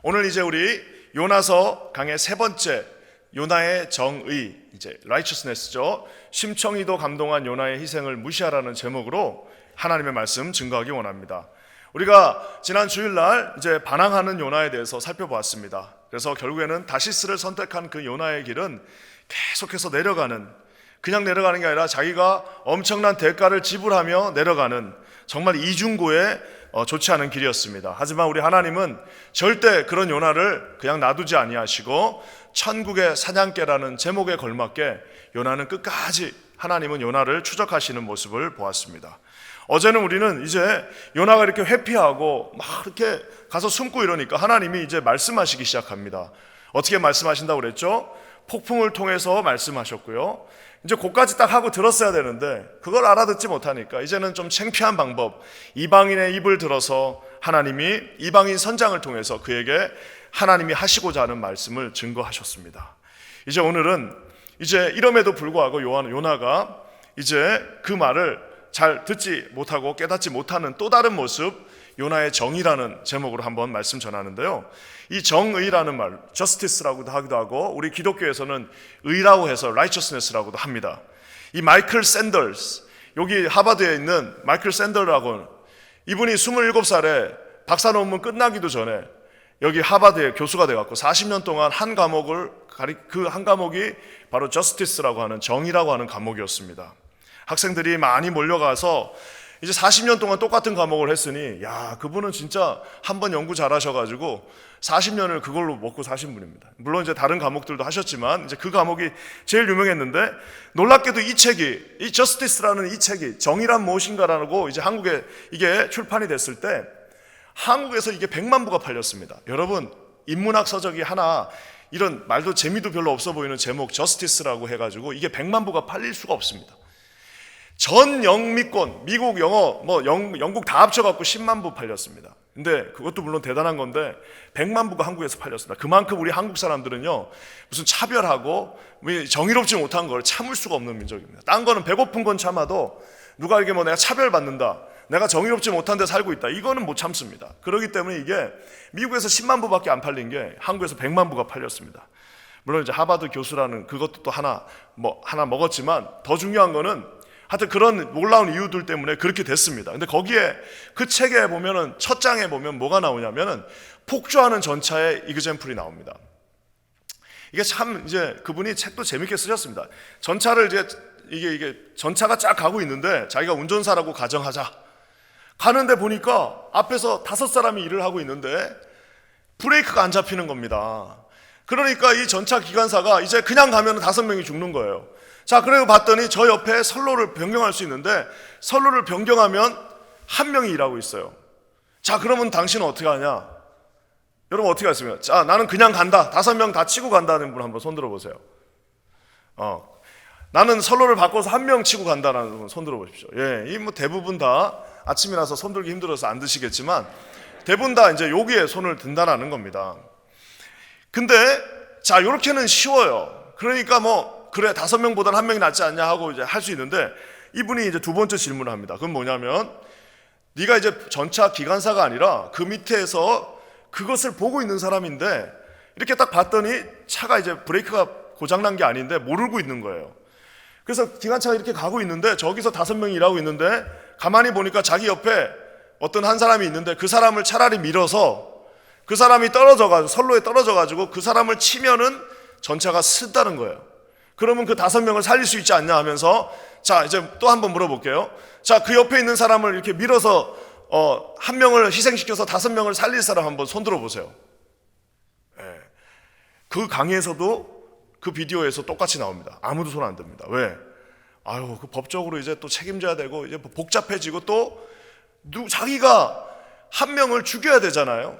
오늘 이제 우리 요나서 강의 세 번째 요나의 정의, 이제 righteousness죠. 심청이도 감동한 요나의 희생을 무시하라는 제목으로 하나님의 말씀 증거하기 원합니다. 우리가 지난 주일날 이제 반항하는 요나에 대해서 살펴보았습니다. 그래서 결국에는 다시스를 선택한 그 요나의 길은 계속해서 그냥 내려가는 게 아니라 자기가 엄청난 대가를 지불하며 내려가는 정말 이중고의 좋지 않은 길이었습니다. 하지만 우리 하나님은 절대 그런 요나를 그냥 놔두지 아니하시고 천국의 사냥개라는 제목에 걸맞게 요나는 끝까지 하나님은 요나를 추적하시는 모습을 보았습니다. 어제는 우리는 이제 요나가 이렇게 회피하고 막 이렇게 가서 숨고 이러니까 하나님이 이제 말씀하시기 시작합니다. 어떻게 말씀하신다고 그랬죠? 폭풍을 통해서 말씀하셨고요. 이제 그까지 딱 하고 들었어야 되는데 그걸 알아듣지 못하니까 이제는 좀 창피한 방법, 이방인의 입을 들어서 하나님이 이방인 선장을 통해서 그에게 하나님이 하시고자 하는 말씀을 증거하셨습니다. 이제 오늘은 이제 이럼에도 불구하고 요나가 이제 그 말을 잘 듣지 못하고 깨닫지 못하는 또 다른 모습, 요나의 정의라는 제목으로 한번 말씀 전하는데요. 이 정의라는 말, justice라고도 하기도 하고 우리 기독교에서는 의라고 해서 righteousness라고도 합니다. 이 마이클 샌더스, 여기 하버드에 있는 마이클 샌더라고, 이분이 27살에 박사 논문 끝나기도 전에 여기 하버드에 교수가 돼갖고 40년 동안 한 과목을 그 한 과목이 바로 justice라고 하는 정의라고 하는 과목이었습니다. 학생들이 많이 몰려가서 이제 40년 동안 똑같은 과목을 했으니 야, 그분은 진짜 한번 연구 잘하셔가지고 40년을 그걸로 먹고 사신 분입니다. 물론 이제 다른 과목들도 하셨지만 이제 그 과목이 제일 유명했는데, 놀랍게도 이 책이, 이 저스티스라는 이 책이 정의란 무엇인가라고 이제 한국에 이게 출판이 됐을 때 한국에서 이게 100만 부가 팔렸습니다. 여러분, 인문학 서적이 하나 이런 말도 재미도 별로 없어 보이는 제목 저스티스라고 해가지고 이게 100만 부가 팔릴 수가 없습니다. 전 영미권, 미국, 영어, 영국 다 합쳐갖고 10만 부 팔렸습니다. 근데 그것도 물론 대단한 건데 100만 부가 한국에서 팔렸습니다. 그만큼 우리 한국 사람들은요, 무슨 차별하고 정의롭지 못한 걸 참을 수가 없는 민족입니다. 딴 거는 배고픈 건 참아도 누가 이게 내가 차별받는다, 내가 정의롭지 못한 데 살고 있다, 이거는 못 참습니다. 그렇기 때문에 이게 미국에서 10만 부밖에 안 팔린 게 한국에서 100만 부가 팔렸습니다. 물론 이제 하버드 교수라는 그것도 또 하나 먹었지만 더 중요한 거는 하여튼 그런 놀라운 이유들 때문에 그렇게 됐습니다. 근데 거기에 그 책에 보면은 첫 장에 보면 뭐가 나오냐면은 폭주하는 전차의 이그젬플이 나옵니다. 이게 참 이제 그분이 책도 재밌게 쓰셨습니다. 전차를 이제 이게 전차가 쫙 가고 있는데 자기가 운전사라고 가정하자. 가는데 보니까 앞에서 5사람이 일을 하고 있는데 브레이크가 안 잡히는 겁니다. 그러니까 이 전차 기관사가 이제 그냥 가면 5명이 죽는 거예요. 자, 그리고 봤더니 저 옆에 선로를 변경할 수 있는데 선로를 변경하면 1명이 일하고 있어요. 자, 그러면 당신은 어떻게 하냐? 여러분 어떻게 하십니까? 자, 나는 그냥 간다. 5명 다 치고 간다는 분 한번 손 들어보세요. 나는 선로를 바꿔서 1명 치고 간다는 분 손 들어보십시오. 예, 이 대부분 다 아침이라서 손 들기 힘들어서 안 드시겠지만 대부분 다 이제 여기에 손을 든다라는 겁니다. 근데 자, 요렇게는 쉬워요. 그러니까 그래 5명보다는 1명이 낫지 않냐 하고 이제 할 수 있는데, 이분이 이제 두 번째 질문을 합니다. 그건 뭐냐면, 네가 이제 전차 기관사가 아니라 그 밑에서 그것을 보고 있는 사람인데 이렇게 딱 봤더니 차가 이제 브레이크가 고장난 게 아닌데 모르고 있는 거예요. 그래서 기관차가 이렇게 가고 있는데 저기서 5명이 일하고 있는데 가만히 보니까 자기 옆에 어떤 한 사람이 있는데 그 사람을 차라리 밀어서 그 사람이 선로에 떨어져가지고 그 사람을 치면은 전차가 쓴다는 거예요. 그러면 그 5명을 살릴 수 있지 않냐 하면서, 자, 이제 또 한번 물어볼게요. 자, 그 옆에 있는 사람을 이렇게 밀어서 1명을 희생시켜서 5명을 살릴 사람 한번 손 들어보세요. 네. 그 강의에서도 그 비디오에서 똑같이 나옵니다. 아무도 손 안 듭니다. 왜? 그 법적으로 이제 또 책임져야 되고 이제 복잡해지고 또 자기가 1명을 죽여야 되잖아요.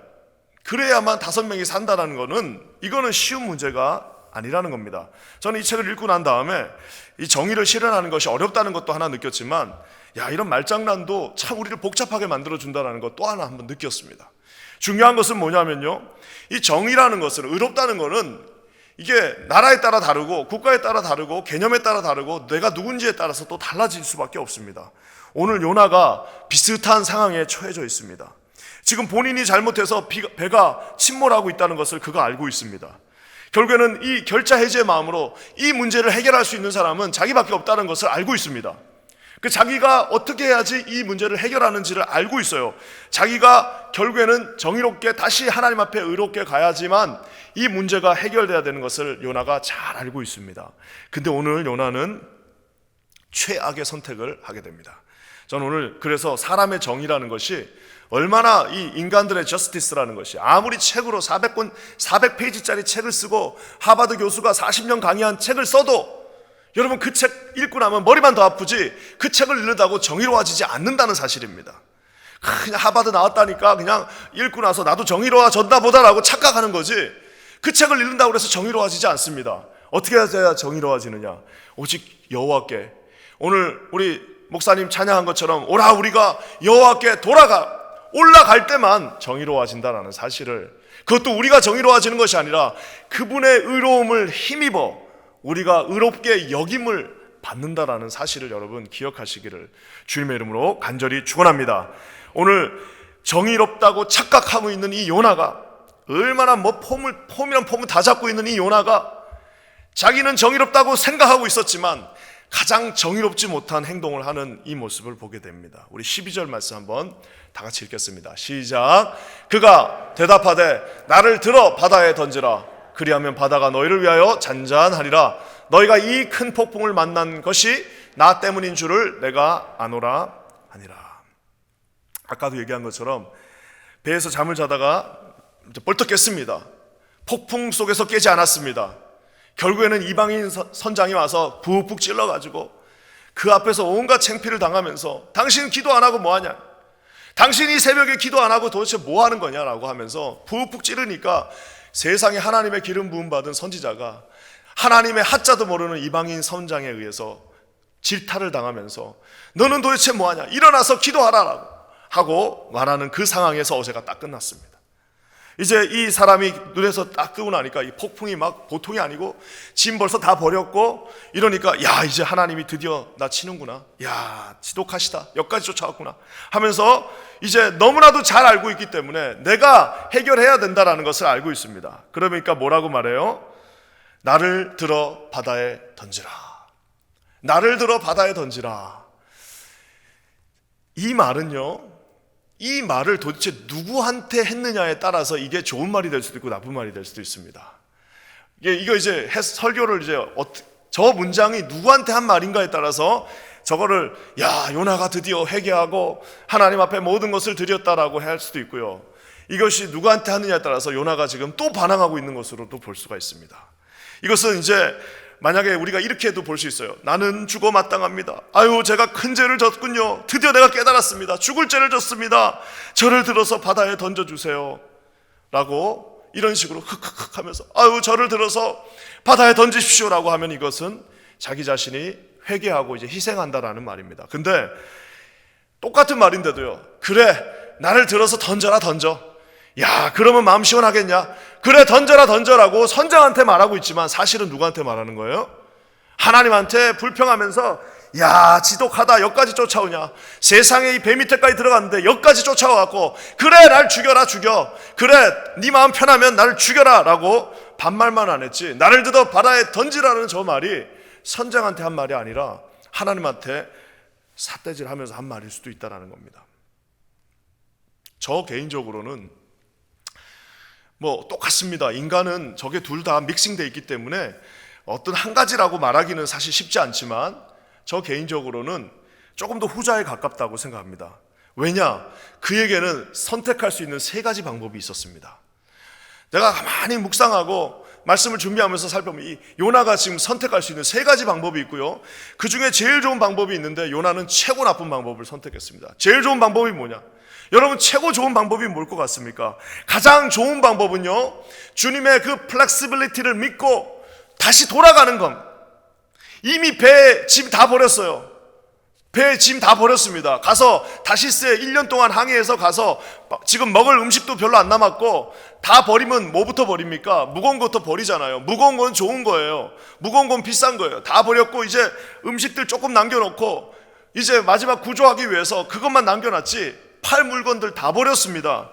그래야만 5명이 산다는 거는, 이거는 쉬운 문제가 아니라는 겁니다. 저는 이 책을 읽고 난 다음에 이 정의를 실현하는 것이 어렵다는 것도 하나 느꼈지만, 이런 말장난도 참 우리를 복잡하게 만들어준다는 것 또 하나 한번 느꼈습니다. 중요한 것은 뭐냐면요, 이 정의라는 것은, 의롭다는 것은 이게 나라에 따라 다르고 국가에 따라 다르고 개념에 따라 다르고 내가 누군지에 따라서 또 달라질 수밖에 없습니다. 오늘 요나가 비슷한 상황에 처해져 있습니다. 지금 본인이 잘못해서 배가 침몰하고 있다는 것을 그가 알고 있습니다. 결국에는 이 결자 해지의 마음으로 이 문제를 해결할 수 있는 사람은 자기밖에 없다는 것을 알고 있습니다. 그 자기가 어떻게 해야지 이 문제를 해결하는지를 알고 있어요. 자기가 결국에는 정의롭게 다시 하나님 앞에 의롭게 가야지만 이 문제가 해결돼야 되는 것을 요나가 잘 알고 있습니다. 근데 오늘 요나는 최악의 선택을 하게 됩니다. 저는 오늘 그래서 사람의 정의라는 것이 얼마나 이 인간들의 저스티스라는 것이, 아무리 책으로 400페이지짜리 책을 쓰고 하버드 교수가 40년 강의한 책을 써도 여러분 그 책 읽고 나면 머리만 더 아프지 그 책을 읽는다고 정의로워지지 않는다는 사실입니다. 그냥 하버드 나왔다니까 그냥 읽고 나서 나도 정의로워졌나 보다라고 착각하는 거지, 그 책을 읽는다고 해서 정의로워지지 않습니다. 어떻게 해야 정의로워지느냐? 오직 여호와께, 오늘 우리 목사님 찬양한 것처럼 오라 우리가 여호와께 올라갈 때만 정의로워진다는 사실을, 그것도 우리가 정의로워지는 것이 아니라 그분의 의로움을 힘입어 우리가 의롭게 여김을 받는다라는 사실을 여러분 기억하시기를 주님의 이름으로 간절히 축원합니다. 오늘 정의롭다고 착각하고 있는 이 요나가, 얼마나 폼이란 폼을 다 잡고 있는 이 요나가 자기는 정의롭다고 생각하고 있었지만 가장 정의롭지 못한 행동을 하는 이 모습을 보게 됩니다. 우리 12절 말씀 한번 다 같이 읽겠습니다. 시작. 그가 대답하되 나를 들어 바다에 던지라. 그리하면 바다가 너희를 위하여 잔잔하리라. 너희가 이 큰 폭풍을 만난 것이 나 때문인 줄을 내가 아노라 하니라. 아까도 얘기한 것처럼 배에서 잠을 자다가 벌떡 깼습니다. 폭풍 속에서 깨지 않았습니다. 결국에는 이방인 선장이 와서 푹푹 찔러가지고 그 앞에서 온갖 창피를 당하면서 당신 기도 안 하고 뭐하냐, 당신이 새벽에 기도 안 하고 도대체 뭐 하는 거냐라고 하면서 푹푹 찌르니까 세상에 하나님의 기름 부음 받은 선지자가 하나님의 하자도 모르는 이방인 선장에 의해서 질타를 당하면서 너는 도대체 뭐하냐, 일어나서 기도하라라고 하고 말하는 그 상황에서 어제가 딱 끝났습니다. 이제 이 사람이 눈에서 딱 끄고 나니까 이 폭풍이 막 보통이 아니고 짐 벌써 다 버렸고 이러니까 야 이제 하나님이 드디어 나 치는구나, 야 지독하시다, 여기까지 쫓아왔구나 하면서 이제 너무나도 잘 알고 있기 때문에 내가 해결해야 된다라는 것을 알고 있습니다. 그러니까 뭐라고 말해요? 나를 들어 바다에 던지라. 나를 들어 바다에 던지라. 이 말은요, 이 말을 도대체 누구한테 했느냐에 따라서 이게 좋은 말이 될 수도 있고 나쁜 말이 될 수도 있습니다. 이거 이제 설교를 이제 저 문장이 누구한테 한 말인가에 따라서 저거를 야 요나가 드디어 회개하고 하나님 앞에 모든 것을 드렸다라고 할 수도 있고요, 이것이 누구한테 하느냐에 따라서 요나가 지금 또 반항하고 있는 것으로도 볼 수가 있습니다. 이것은 이제 만약에 우리가 이렇게도 볼 수 있어요. 나는 죽어 마땅합니다. 아유 제가 큰 죄를 졌군요. 드디어 내가 깨달았습니다. 죽을 죄를 졌습니다. 저를 들어서 바다에 던져주세요 라고 이런 식으로 흑흑흑 하면서 아유 저를 들어서 바다에 던지십시오 라고 하면 이것은 자기 자신이 회개하고 이제 희생한다라는 말입니다. 근데 똑같은 말인데도요, 그래 나를 들어서 던져라 던져, 야 그러면 마음 시원하겠냐, 그래 던져라 던져라고 선장한테 말하고 있지만 사실은 누구한테 말하는 거예요? 하나님한테 불평하면서 야 지독하다, 여기까지 쫓아오냐, 세상에 이 배 밑에까지 들어갔는데 여기까지 쫓아와갖고 그래 날 죽여라 죽여, 그래 네 마음 편하면 나를 죽여라 라고 반말만 안 했지, 나를 들어 바다에 던지라는 저 말이 선장한테 한 말이 아니라 하나님한테 삿대질하면서 한 말일 수도 있다는 겁니다. 저 개인적으로는 뭐 똑같습니다. 인간은 저게 둘 다 믹싱되어 있기 때문에 어떤 한 가지라고 말하기는 사실 쉽지 않지만 저 개인적으로는 조금 더 후자에 가깝다고 생각합니다. 왜냐? 그에게는 선택할 수 있는 세 가지 방법이 있었습니다. 내가 가만히 묵상하고 말씀을 준비하면서 살펴보면 이 요나가 지금 선택할 수 있는 세 가지 방법이 있고요, 그 중에 제일 좋은 방법이 있는데 요나는 최고 나쁜 방법을 선택했습니다. 제일 좋은 방법이 뭐냐? 여러분 최고 좋은 방법이 뭘 것 같습니까? 가장 좋은 방법은요, 주님의 그 플렉시빌리티를 믿고 다시 돌아가는 겁니다. 이미 배에 짐 다 버렸어요. 배에 짐 다 버렸습니다. 가서 다시스에 1년 동안 항해해서 가서 지금 먹을 음식도 별로 안 남았고, 다 버리면 뭐부터 버립니까? 무거운 것부터 버리잖아요. 무거운 건 좋은 거예요. 무거운 건 비싼 거예요. 다 버렸고 이제 음식들 조금 남겨놓고 이제 마지막 구조하기 위해서 그것만 남겨놨지 팔 물건들 다 버렸습니다.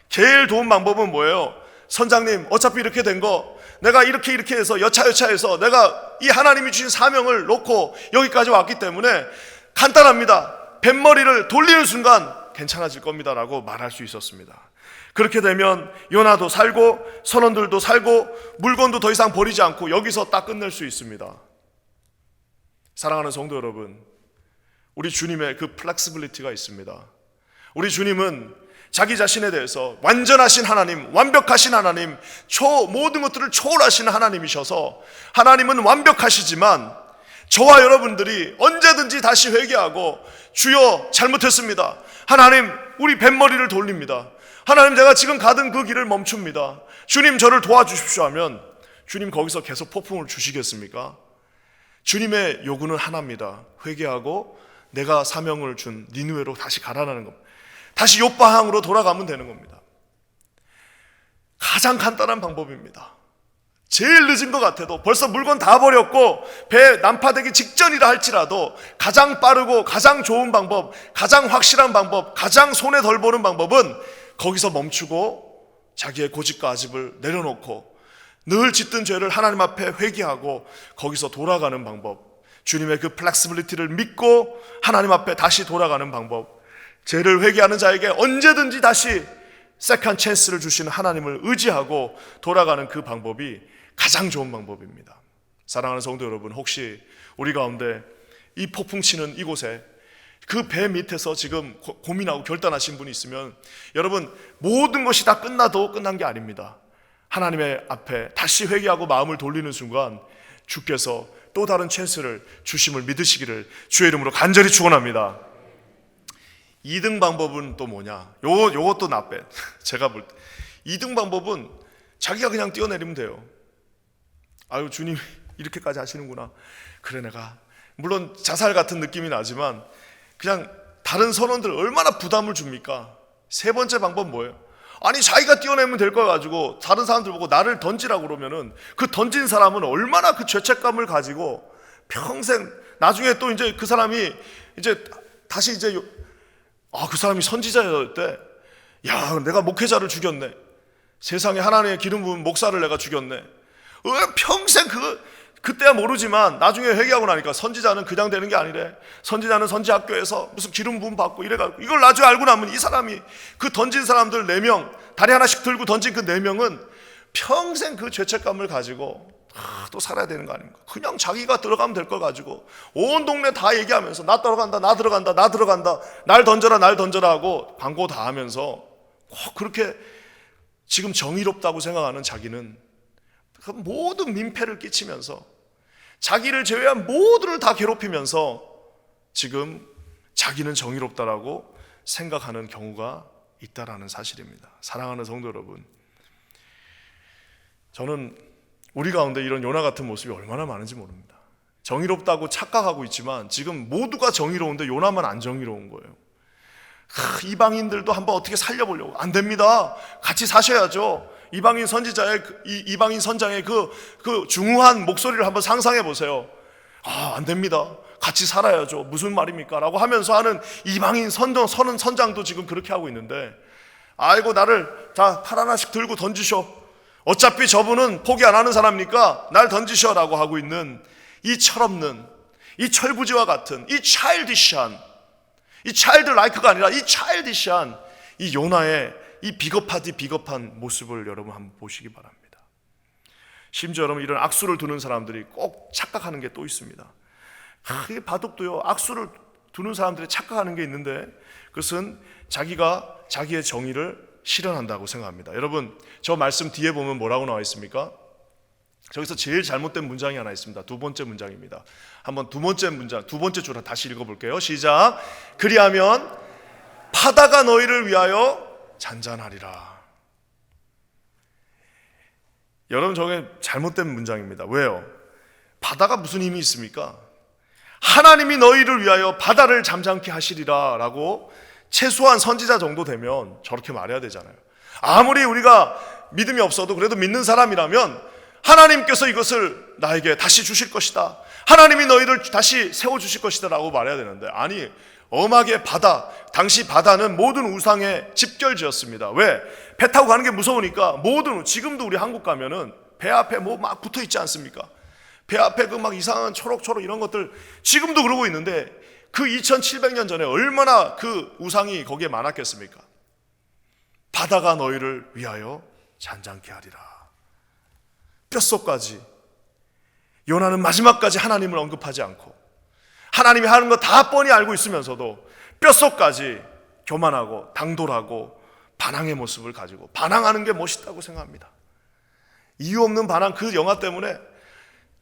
제일 좋은 방법은 뭐예요? 선장님, 어차피 이렇게 된 거 내가 이렇게 해서 여차여차해서 내가 이 하나님이 주신 사명을 놓고 여기까지 왔기 때문에 간단합니다. 뱃머리를 돌리는 순간 괜찮아질 겁니다 라고 말할 수 있었습니다. 그렇게 되면 요나도 살고 선원들도 살고 물건도 더 이상 버리지 않고 여기서 딱 끝낼 수 있습니다. 사랑하는 성도 여러분, 우리 주님의 그 플렉시빌리티가 있습니다. 우리 주님은 자기 자신에 대해서 완전하신 하나님, 완벽하신 하나님, 모든 것들을 초월하시는 하나님이셔서 하나님은 완벽하시지만 저와 여러분들이 언제든지 다시 회개하고 주여 잘못했습니다, 하나님 우리 뱃머리를 돌립니다, 하나님 제가 지금 가던 그 길을 멈춥니다, 주님 저를 도와주십시오 하면 주님 거기서 계속 폭풍을 주시겠습니까? 주님의 요구는 하나입니다. 회개하고 내가 사명을 준 니느웨로 다시 가라는 겁니다. 다시 욥바항으로 돌아가면 되는 겁니다. 가장 간단한 방법입니다. 제일 늦은 것 같아도 벌써 물건 다 버렸고 배 난파되기 직전이라 할지라도 가장 빠르고 가장 좋은 방법, 가장 확실한 방법, 가장 손에 덜 보는 방법은 거기서 멈추고 자기의 고집과 아집을 내려놓고 늘 짓던 죄를 하나님 앞에 회개하고 거기서 돌아가는 방법, 주님의 그 플렉시빌리티를 믿고 하나님 앞에 다시 돌아가는 방법, 죄를 회개하는 자에게 언제든지 다시 세컨 찬스를 주시는 하나님을 의지하고 돌아가는 그 방법이 가장 좋은 방법입니다. 사랑하는 성도 여러분, 혹시 우리 가운데 이 폭풍 치는 이곳에 그 배 밑에서 지금 고민하고 결단하신 분이 있으면 여러분, 모든 것이 다 끝나도 끝난 게 아닙니다. 하나님의 앞에 다시 회개하고 마음을 돌리는 순간 주께서 또 다른 찬스를 주심을 믿으시기를 주의 이름으로 간절히 축원합니다. 2등 방법은 또 뭐냐? 요것도 나빼. 제가 볼 때 2등 방법은 자기가 그냥 뛰어내리면 돼요. 아유, 주님 이렇게까지 하시는구나. 그래, 내가 물론 자살 같은 느낌이 나지만 그냥 다른 선원들 얼마나 부담을 줍니까? 세 번째 방법 뭐예요? 아니, 자기가 뛰어내면 될 걸 가지고 다른 사람들 보고 나를 던지라고 그러면은 그 던진 사람은 얼마나 그 죄책감을 가지고 평생 나중에 또 이제 그 사람이 이제 다시 이제 그 사람이 선지자였을 때, 야, 내가 목회자를 죽였네, 세상에 하나님의 기름 부은 목사를 내가 죽였네, 평생 그때야 모르지만 나중에 회개하고 나니까 선지자는 그냥 되는 게 아니래. 선지자는 선지학교에서 무슨 기름 부음 받고 이래가지고, 이걸 나중에 알고 나면 이 사람이 그 던진 사람들 4명 다리 하나씩 들고 던진 그 4명은 평생 그 죄책감을 가지고 또 살아야 되는 거 아닙니까? 그냥 자기가 들어가면 될 걸 가지고 온 동네 다 얘기하면서 나 들어간다, 나 들어간다, 나 들어간다, 날 던져라, 날 던져라 하고 광고 다 하면서 꼭 그렇게 지금 정의롭다고 생각하는 자기는 모든 민폐를 끼치면서 자기를 제외한 모두를 다 괴롭히면서 지금 자기는 정의롭다라고 생각하는 경우가 있다라는 사실입니다. 사랑하는 성도 여러분, 저는 우리 가운데 이런 요나 같은 모습이 얼마나 많은지 모릅니다. 정의롭다고 착각하고 있지만 지금 모두가 정의로운데 요나만 안 정의로운 거예요. 이방인들도 한번 어떻게 살려보려고. 안 됩니다. 같이 사셔야죠. 이방인 선지자의 이방인 선장의 그 중후한 목소리를 한번 상상해 보세요. 안 됩니다. 같이 살아야죠. 무슨 말입니까? 라고 하면서 하는 이방인 선장도 지금 그렇게 하고 있는데, 아이고 나를 다 팔 하나씩 들고 던지셔. 어차피 저분은 포기 안 하는 사람이니까 날 던지셔 라고 하고 있는 이 철없는, 이 철부지와 같은, 이 차일디시한, 이 차일드 라이크가 아니라 이 차일디시한 이 요나의 이 비겁한 모습을 여러분 한번 보시기 바랍니다. 심지어 여러분, 이런 악수를 두는 사람들이 꼭 착각하는 게 또 있습니다. 이 바둑도요, 악수를 두는 사람들이 착각하는 게 있는데 그것은 자기가 자기의 정의를 실현한다고 생각합니다. 여러분, 저 말씀 뒤에 보면 뭐라고 나와 있습니까? 저기서 제일 잘못된 문장이 하나 있습니다. 두 번째 문장입니다. 한번 두 번째 줄 다시 읽어볼게요. 시작. 그리하면 바다가 너희를 위하여 잔잔하리라. 여러분, 저게 잘못된 문장입니다. 왜요? 바다가 무슨 힘이 있습니까? 하나님이 너희를 위하여 바다를 잠잠케 하시리라 라고 최소한 선지자 정도 되면 저렇게 말해야 되잖아요. 아무리 우리가 믿음이 없어도 그래도 믿는 사람이라면 하나님께서 이것을 나에게 다시 주실 것이다, 하나님이 너희를 다시 세워주실 것이다 라고 말해야 되는데, 아니, 엄하게 바다 당시 바다는 모든 우상의 집결지였습니다. 왜? 배 타고 가는 게 무서우니까 지금도 우리 한국 가면은 배 앞에 뭐 막 붙어 있지 않습니까? 배 앞에 그 막 이상한 초록초록 이런 것들 지금도 그러고 있는데 그 2700년 전에 얼마나 그 우상이 거기에 많았겠습니까? 바다가 너희를 위하여 잔잔케 하리라. 뼛속까지 요나는 마지막까지 하나님을 언급하지 않고 하나님이 하는 거 다 뻔히 알고 있으면서도 뼛속까지 교만하고 당돌하고 반항의 모습을 가지고 반항하는 게 멋있다고 생각합니다. 이유 없는 반항. 그 영화 때문에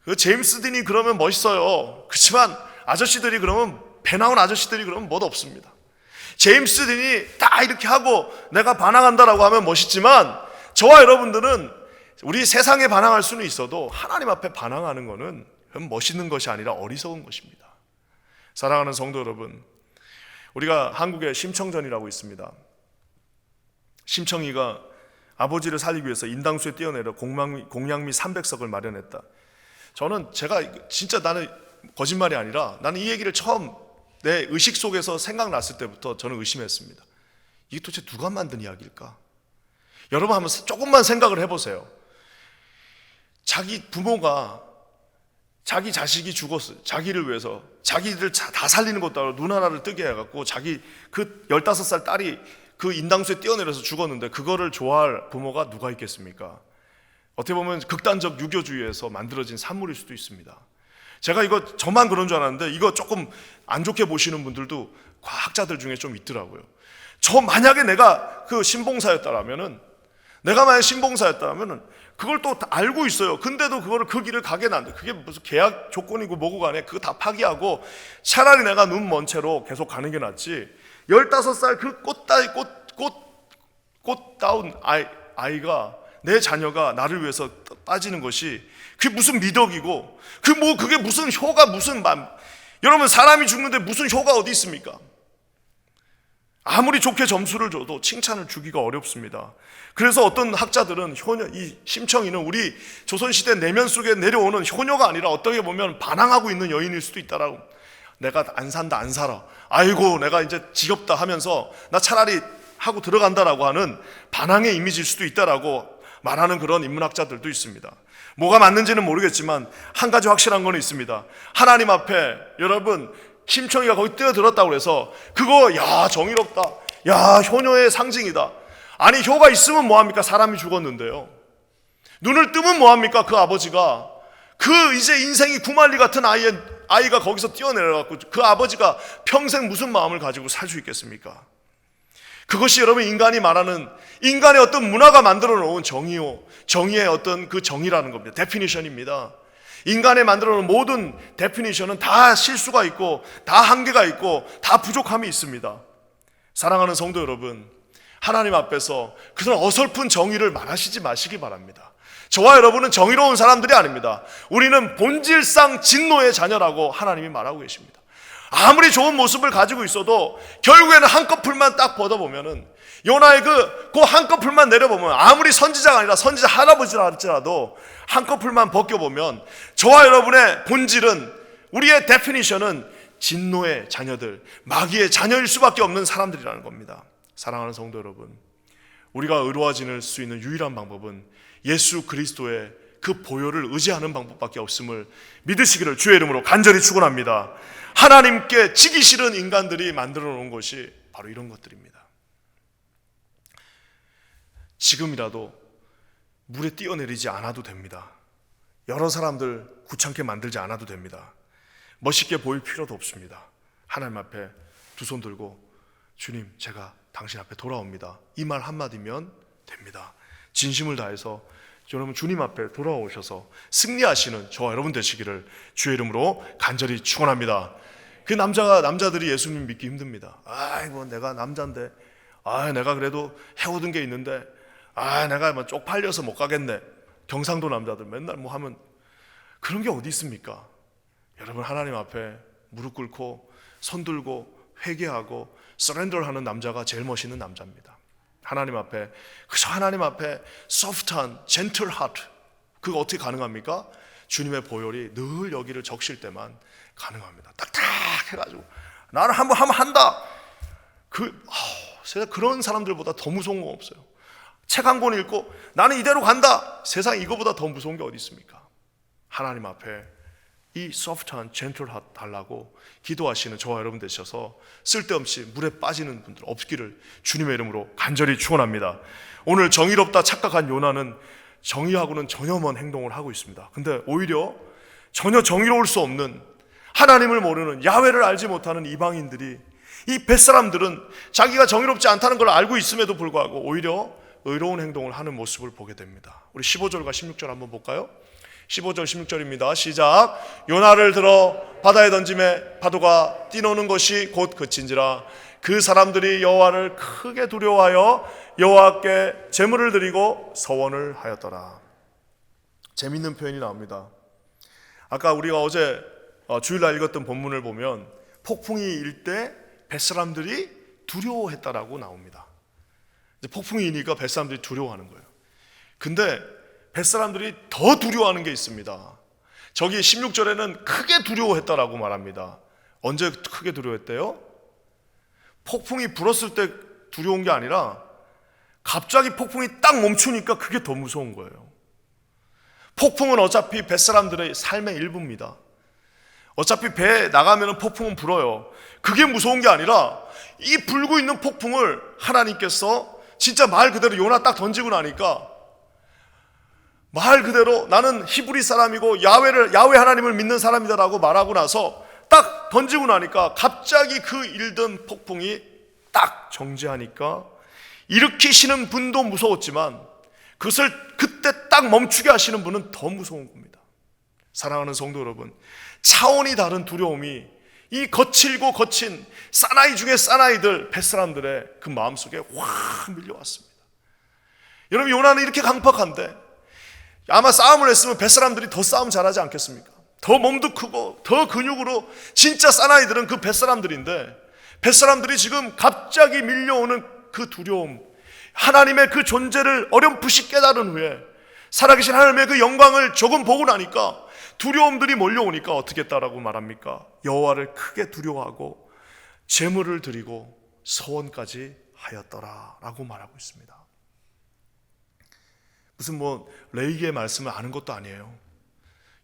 그 제임스 딘이 그러면 멋있어요. 그렇지만 아저씨들이 그러면 배 나온 아저씨들이 그러면 멋 없습니다. 제임스 딘이 딱 이렇게 하고 내가 반항한다라고 하면 멋있지만 저와 여러분들은 우리 세상에 반항할 수는 있어도 하나님 앞에 반항하는 거는 멋있는 것이 아니라 어리석은 것입니다. 사랑하는 성도 여러분, 우리가 한국에 심청전이라고 있습니다. 심청이가 아버지를 살리기 위해서 인당수에 뛰어내려 공양미 300석을 마련했다. 나는 거짓말이 아니라 나는 이 얘기를 처음 내 의식 속에서 생각났을 때부터 저는 의심했습니다. 이게 도대체 누가 만든 이야기일까? 여러분 한번 조금만 생각을 해보세요. 자기 부모가 자기 자식이 죽었어요. 자기를 위해서 자기들 다 살리는 것도 아니고 눈 하나를 뜨게 해갖고 자기 그 15살 딸이 그 인당수에 뛰어내려서 죽었는데 그거를 좋아할 부모가 누가 있겠습니까? 어떻게 보면 극단적 유교주의에서 만들어진 산물일 수도 있습니다. 제가 저만 그런 줄 알았는데 이거 조금 안 좋게 보시는 분들도 과학자들 중에 좀 있더라고요. 만약에 내가 그 신봉사였다라면은 그걸 또 알고 있어요. 근데도 그거를 그 길을 가게 안 돼. 그게 무슨 계약 조건이고 뭐고 간에 그거 다 파기하고 차라리 내가 눈 먼 채로 계속 가는 게 낫지. 15살 그 꽃다운 아이가 내 자녀가 나를 위해서 빠지는 것이 그게 무슨 미덕이고 그게 무슨 효가 여러분 사람이 죽는데 무슨 효가 어디 있습니까? 아무리 좋게 점수를 줘도 칭찬을 주기가 어렵습니다. 그래서 어떤 학자들은 이 심청이는 우리 조선시대 내면 속에 내려오는 효녀가 아니라 어떻게 보면 반항하고 있는 여인일 수도 있다라고. 내가 안 산다 안 살아, 아이고 내가 이제 지겹다 하면서 나 차라리 하고 들어간다라고 하는 반항의 이미지일 수도 있다라고 말하는 그런 인문학자들도 있습니다. 뭐가 맞는지는 모르겠지만 한 가지 확실한 건 있습니다. 하나님 앞에 여러분 심청이가 거기 뛰어들었다고 해서 그거 정의롭다, 효녀의 상징이다. 아니 효가 있으면 뭐합니까? 사람이 죽었는데요. 눈을 뜨면 뭐합니까? 그 아버지가 이제 인생이 구만리 같은 아이가 거기서 뛰어내려갖고 그 아버지가 평생 무슨 마음을 가지고 살 수 있겠습니까? 그것이 여러분 인간이 말하는 인간의 어떤 문화가 만들어 놓은 정의의 어떤 그 정의라는 겁니다. 데피니션입니다. 인간에 만들어 놓은 모든 데피니션은 다 실수가 있고 다 한계가 있고 다 부족함이 있습니다. 사랑하는 성도 여러분, 하나님 앞에서 그런 어설픈 정의를 말하시지 마시기 바랍니다. 저와 여러분은 정의로운 사람들이 아닙니다. 우리는 본질상 진노의 자녀라고 하나님이 말하고 계십니다. 아무리 좋은 모습을 가지고 있어도 결국에는 한꺼풀만 딱 걷어보면은 요나의 그 한꺼풀만 내려보면 아무리 선지자가 아니라 선지자 할아버지라 할지라도 한꺼풀만 벗겨보면 저와 여러분의 본질은 우리의 데피니션은 진노의 자녀들, 마귀의 자녀일 수밖에 없는 사람들이라는 겁니다. 사랑하는 성도 여러분, 우리가 의로워질 수 있는 유일한 방법은 예수 그리스도의 그 보혈을 의지하는 방법밖에 없음을 믿으시기를 주의 이름으로 간절히 축원합니다. 하나님께 지기 싫은 인간들이 만들어 놓은 것이 바로 이런 것들입니다. 지금이라도 물에 뛰어내리지 않아도 됩니다. 여러 사람들 구창게 만들지 않아도 됩니다. 멋있게 보일 필요도 없습니다. 하나님 앞에 두 손 들고 주님, 제가 당신 앞에 돌아옵니다. 이 말 한마디면 됩니다. 진심을 다해서 여러분 주님 앞에 돌아오셔서 승리하시는 저와 여러분 되시기를 주의 이름으로 간절히 축원합니다. 그 남자들이 예수님 믿기 힘듭니다. 아이고 내가 남자인데, 내가 그래도 해오던 게 있는데, 내가 쪽팔려서 못 가겠네. 경상도 남자들 맨날 뭐 하면 그런 게 어디 있습니까? 여러분 하나님 앞에 무릎 꿇고 손 들고 회개하고 서렌더하는 남자가 제일 멋있는 남자입니다. 하나님 앞에, 그저 하나님 앞에 소프트한 젠틀 하트, 그거 어떻게 가능합니까? 주님의 보혈이 늘 여기를 적실 때만 가능합니다. 딱딱 해가지고 나는 한번 하면 한다, 세상 그런 사람들보다 더 무서운 건 없어요. 책 한 권 읽고 나는 이대로 간다. 세상 이거보다 더 무서운 게 어디 있습니까? 하나님 앞에 이 소프트한 젠틀 핫 달라고 기도하시는 저와 여러분 되셔서 쓸데없이 물에 빠지는 분들 없기를 주님의 이름으로 간절히 축원합니다. 오늘 정의롭다 착각한 요나는 정의하고는 전혀 먼 행동을 하고 있습니다. 근데 오히려 전혀 정의로울 수 없는, 하나님을 모르는, 야훼를 알지 못하는 이방인들이, 이 벳사람들은 자기가 정의롭지 않다는 걸 알고 있음에도 불구하고 오히려 의로운 행동을 하는 모습을 보게 됩니다. 우리 15절과 16절 한번 볼까요? 15절 16절입니다. 시작. 요나를 들어 바다에 던짐에 파도가 뛰노는 것이 곧 그친지라. 그 사람들이 여호와를 크게 두려워하여 여호와께 제물을 드리고 서원을 하였더라. 재밌는 표현이 나옵니다. 아까 우리가 어제 주일날 읽었던 본문을 보면 폭풍이 일 때 벳사람들이 두려워했다라고 나옵니다. 폭풍이 이니까 벳사람들이 두려워하는 거예요. 근데 벳사람들이 더 두려워하는 게 있습니다. 저기 16절에는 크게 두려워했다라고 말합니다. 언제 크게 두려워했대요? 폭풍이 불었을 때 두려운 게 아니라 갑자기 폭풍이 딱 멈추니까 그게 더 무서운 거예요. 폭풍은 어차피 벳사람들의 삶의 일부입니다. 어차피 배에 나가면 폭풍은 불어요. 그게 무서운 게 아니라 이 불고 있는 폭풍을 하나님께서 진짜 말 그대로 요나 딱 던지고 나니까 말 그대로 나는 히브리 사람이고 야훼 하나님을 믿는 사람이다라고 말하고 나서 딱 던지고 나니까 갑자기 그 일던 폭풍이 딱 정지하니까 일으키시는 분도 무서웠지만 그것을 그때 딱 멈추게 하시는 분은 더 무서운 겁니다. 사랑하는 성도 여러분, 차원이 다른 두려움이 이 거칠고 거친 사나이 중에 사나이들 벳사람들의 그 마음속에 확 밀려왔습니다. 여러분, 요나는 이렇게 강팍한데 아마 싸움을 했으면 벳사람들이 더 싸움 잘하지 않겠습니까? 더 몸도 크고 더 근육으로 진짜 사나이들은 그 벳사람들인데 벳사람들이 지금 갑자기 밀려오는 그 두려움, 하나님의 그 존재를 어렴풋이 깨달은 후에 살아계신 하나님의 그 영광을 조금 보고 나니까 두려움들이 몰려오니까 어떻게 했다라고 말합니까? 여호와를 크게 두려워하고 제물을 드리고 서원까지 하였더라 라고 말하고 있습니다. 무슨 레위기의 말씀을 아는 것도 아니에요.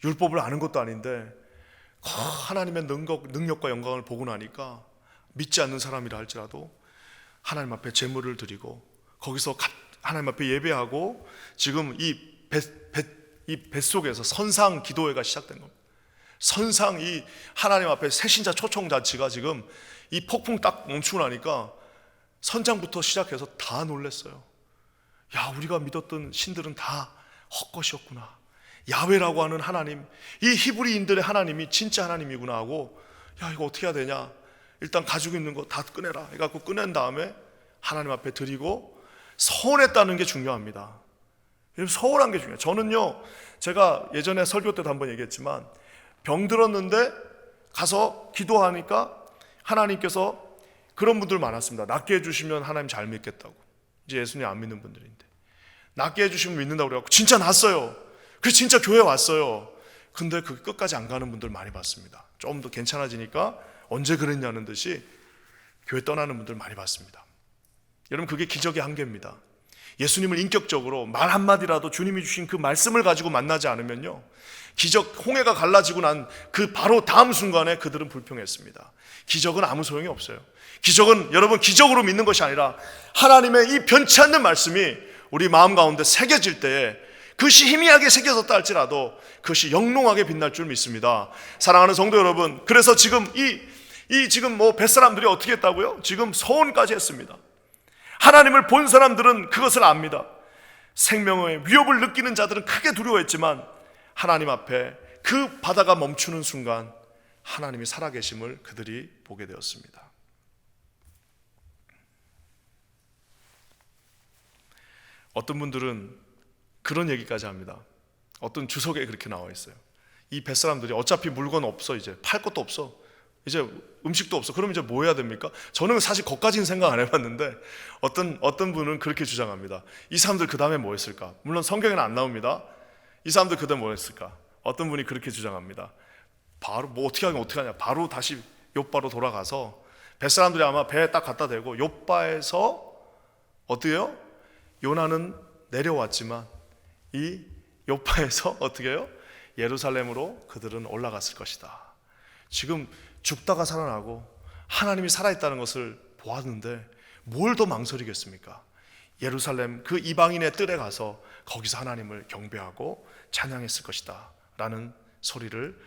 율법을 아는 것도 아닌데 하나님의 능력과 영광을 보고 나니까 믿지 않는 사람이라 할지라도 하나님 앞에 제물을 드리고 거기서 하나님 앞에 예배하고 지금 이 뱃속에서 선상 기도회가 시작된 겁니다. 선상 이 하나님 앞에 새신자 초청잔치가 지금 이 폭풍 딱 멈추고 나니까 선장부터 시작해서 다 놀랐어요. 야, 우리가 믿었던 신들은 다 헛것이었구나. 야훼라고 하는 하나님, 이 히브리인들의 하나님이 진짜 하나님이구나 하고, 야, 이거 어떻게 해야 되냐, 일단 가지고 있는 거 다 꺼내라 해갖고 꺼낸 다음에 하나님 앞에 드리고 서운했다는 게 중요합니다. 서운한 게 중요해요. 저는요, 제가 예전에 설교 때도 한번 얘기했지만 병 들었는데 가서 기도하니까 하나님께서 그런 분들 많았습니다. 낫게 해주시면 하나님 잘 믿겠다고. 이제 예수님 안 믿는 분들인데 낫게 해주시면 믿는다고 그래갖고 진짜 낫어요. 그래서 진짜 교회 왔어요. 근데 그 끝까지 안 가는 분들 많이 봤습니다. 좀 더 괜찮아지니까 언제 그랬냐는 듯이 교회 떠나는 분들 많이 봤습니다. 여러분, 그게 기적의 한계입니다. 예수님을 인격적으로 말 한마디라도 주님이 주신 그 말씀을 가지고 만나지 않으면요, 기적, 홍해가 갈라지고 난 그 바로 다음 순간에 그들은 불평했습니다. 기적은 아무 소용이 없어요. 기적은 여러분 기적으로 믿는 것이 아니라 하나님의 이 변치 않는 말씀이 우리 마음 가운데 새겨질 때에 그것이 희미하게 새겨졌다 할지라도 그것이 영롱하게 빛날 줄 믿습니다. 사랑하는 성도 여러분, 그래서 지금 지금 뱃사람들이 어떻게 했다고요? 지금 서원까지 했습니다. 하나님을 본 사람들은 그것을 압니다. 생명의 위협을 느끼는 자들은 크게 두려워했지만 하나님 앞에 그 바다가 멈추는 순간 하나님이 살아계심을 그들이 보게 되었습니다. 어떤 분들은 그런 얘기까지 합니다. 어떤 주석에 그렇게 나와 있어요. 이 뱃사람들이 어차피 물건 없어, 이제 팔 것도 없어, 이제 음식도 없어. 그럼 이제 뭐 해야 됩니까? 저는 사실 거기까지는 생각 안 해봤는데 어떤 분은 그렇게 주장합니다. 이 사람들 그 다음에 뭐 했을까? 물론 성경에는 안 나옵니다. 이 사람들 그 다음에 뭐 했을까? 어떤 분이 그렇게 주장합니다. 바로 어떻게 하냐? 바로 다시 욥바로 돌아가서 뱃사람들이 아마 배에 딱 갖다 대고 욥바에서 어떻게요? 요나는 내려왔지만 이 욥바에서 어떻게 해요? 예루살렘으로 그들은 올라갔을 것이다. 지금 죽다가 살아나고 하나님이 살아있다는 것을 보았는데 뭘 더 망설이겠습니까? 예루살렘 그 이방인의 뜰에 가서 거기서 하나님을 경배하고 찬양했을 것이다 라는 소리를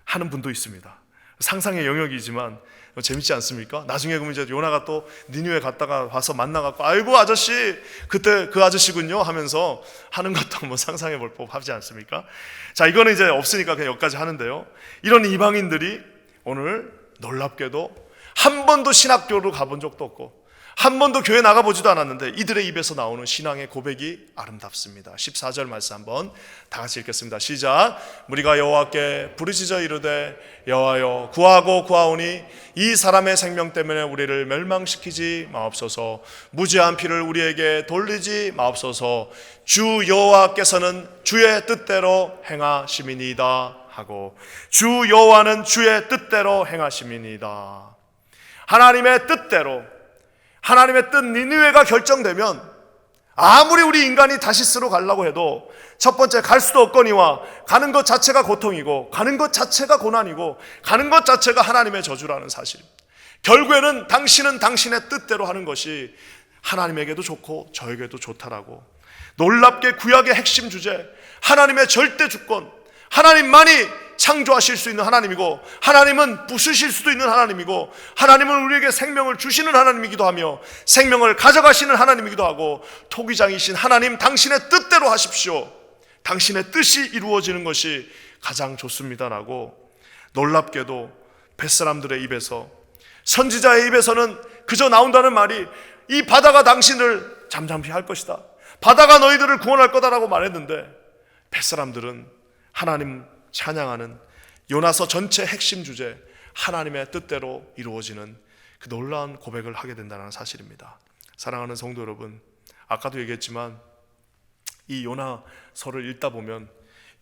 하는 분도 있습니다. 상상의 영역이지만 재밌지 않습니까? 나중에 그러면 이제 요나가 또 니느웨 갔다가 와서 만나갖고 아이고 아저씨 그때 그 아저씨군요 하면서 하는 것도 한번 상상해 볼 법하지 않습니까? 자, 이거는 이제 없으니까 그냥 여기까지 하는데요, 이런 이방인들이 오늘 놀랍게도 한 번도 신학교로 가본 적도 없고 한 번도 교회 나가보지도 않았는데 이들의 입에서 나오는 신앙의 고백이 아름답습니다. 14절 말씀 한번 다 같이 읽겠습니다. 시작. 우리가 여호와께 부르짖어 이르되 여호와여 구하고 구하오니 이 사람의 생명 때문에 우리를 멸망시키지 마옵소서. 무죄한 피를 우리에게 돌리지 마옵소서. 주 여호와께서는 주의 뜻대로 행하심이니이다 하고, 주 여호와는 주의 뜻대로 행하심이니이다. 하나님의 뜻대로, 하나님의 뜻 니느웨가 결정되면 아무리 우리 인간이 다시스로 가려고 해도 첫 번째 갈 수도 없거니와 가는 것 자체가 고통이고 가는 것 자체가 고난이고 가는 것 자체가 하나님의 저주라는 사실. 결국에는 당신은 당신의 뜻대로 하는 것이 하나님에게도 좋고 저에게도 좋다라고 놀랍게 구약의 핵심 주제, 하나님의 절대 주권, 하나님만이 창조하실 수 있는 하나님이고 하나님은 부수실 수도 있는 하나님이고 하나님은 우리에게 생명을 주시는 하나님이기도 하며 생명을 가져가시는 하나님이기도 하고 토기장이신 하나님, 당신의 뜻대로 하십시오. 당신의 뜻이 이루어지는 것이 가장 좋습니다라고 놀랍게도 뱃사람들의 입에서, 선지자의 입에서는 그저 나온다는 말이 이 바다가 당신을 잠잠히 할 것이다, 바다가 너희들을 구원할 거다라고 말했는데 뱃사람들은 하나님 찬양하는 요나서 전체 핵심 주제, 하나님의 뜻대로 이루어지는 그 놀라운 고백을 하게 된다는 사실입니다. 사랑하는 성도 여러분, 아까도 얘기했지만 이 요나서를 읽다 보면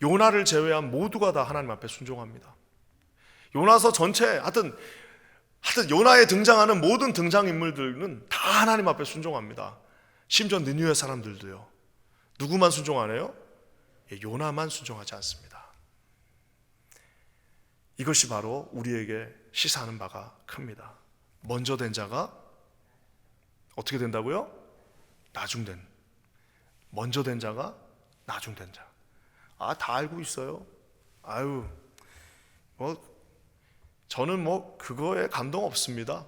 요나를 제외한 모두가 다 하나님 앞에 순종합니다. 요나서 전체 하여튼 요나에 등장하는 모든 등장인물들은 다 하나님 앞에 순종합니다. 심지어 니느웨 사람들도요. 누구만 순종 안 해요? 요나만 순종하지 않습니다. 이것이 바로 우리에게 시사하는 바가 큽니다. 먼저 된 자가 어떻게 된다고요? 나중된. 먼저 된 자가 나중된 자. 다 알고 있어요. 저는 그거에 감동 없습니다.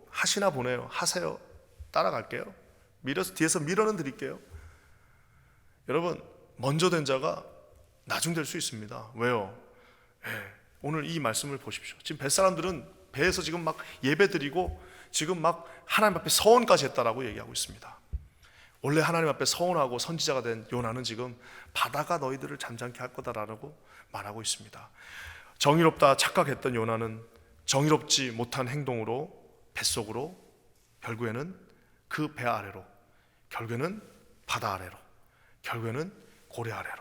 하시나 보네요. 하세요. 따라갈게요. 뒤에서 밀어는 드릴게요. 여러분, 먼저 된 자가 나중 될 수 있습니다. 왜요? 오늘 이 말씀을 보십시오. 지금 뱃사람들은 배에서 지금 막 예배 드리고 지금 막 하나님 앞에 서원까지 했다라고 얘기하고 있습니다. 원래 하나님 앞에 서원하고 선지자가 된 요나는 지금 바다가 너희들을 잠잠케 할 거다라고 말하고 있습니다. 정의롭다 착각했던 요나는 정의롭지 못한 행동으로 뱃속으로, 결국에는 그 배 아래로, 결국에는 바다 아래로, 결국에는 고래 아래로,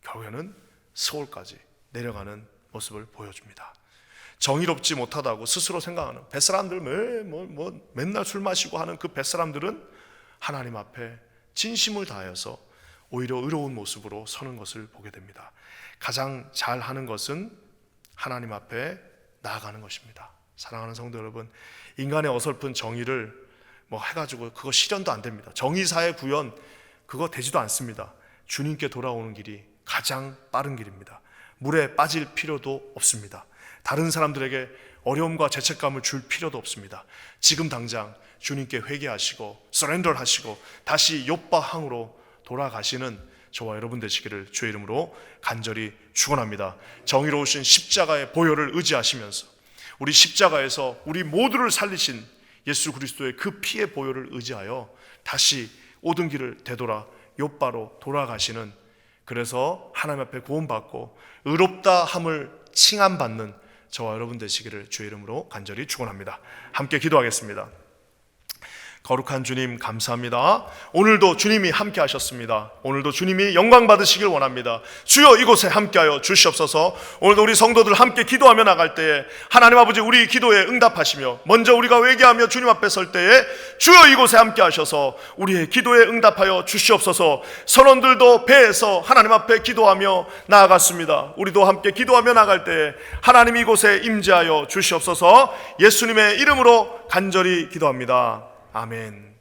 결국에는 스올까지 내려가는 모습을 보여줍니다. 정의롭지 못하다고 스스로 생각하는 뱃사람들, 맨날 술 마시고 하는 그 뱃사람들은 하나님 앞에 진심을 다해서 오히려 의로운 모습으로 서는 것을 보게 됩니다. 가장 잘하는 것은 하나님 앞에 나아가는 것입니다. 사랑하는 성도 여러분, 인간의 어설픈 정의를 해가지고 그거 실현도 안 됩니다. 정의사의 구현 그거 되지도 않습니다. 주님께 돌아오는 길이 가장 빠른 길입니다. 물에 빠질 필요도 없습니다. 다른 사람들에게 어려움과 죄책감을 줄 필요도 없습니다. 지금 당장 주님께 회개하시고 서렌더를 하시고 다시 욥바 항으로 돌아가시는 저와 여러분 되시기를 주의 이름으로 간절히 축원합니다. 정의로우신 십자가의 보혈을 의지하시면서 우리 십자가에서 우리 모두를 살리신 예수 그리스도의 그 피의 보혈을 의지하여 다시 오던 길을 되돌아 욥바로 돌아가시는, 그래서 하나님 앞에 구원받고 의롭다 함을 칭함받는 저와 여러분 되시기를 주의 이름으로 간절히 축원합니다. 함께 기도하겠습니다. 거룩한 주님 감사합니다. 오늘도 주님이 함께 하셨습니다. 오늘도 주님이 영광 받으시길 원합니다. 주여 이곳에 함께하여 주시옵소서. 오늘도 우리 성도들 함께 기도하며 나갈 때에 하나님 아버지 우리 기도에 응답하시며 먼저 우리가 회개하며 주님 앞에 설 때에 주여 이곳에 함께 하셔서 우리의 기도에 응답하여 주시옵소서. 선원들도 배에서 하나님 앞에 기도하며 나아갔습니다. 우리도 함께 기도하며 나갈 때에 하나님 이곳에 임재하여 주시옵소서. 예수님의 이름으로 간절히 기도합니다. 아멘.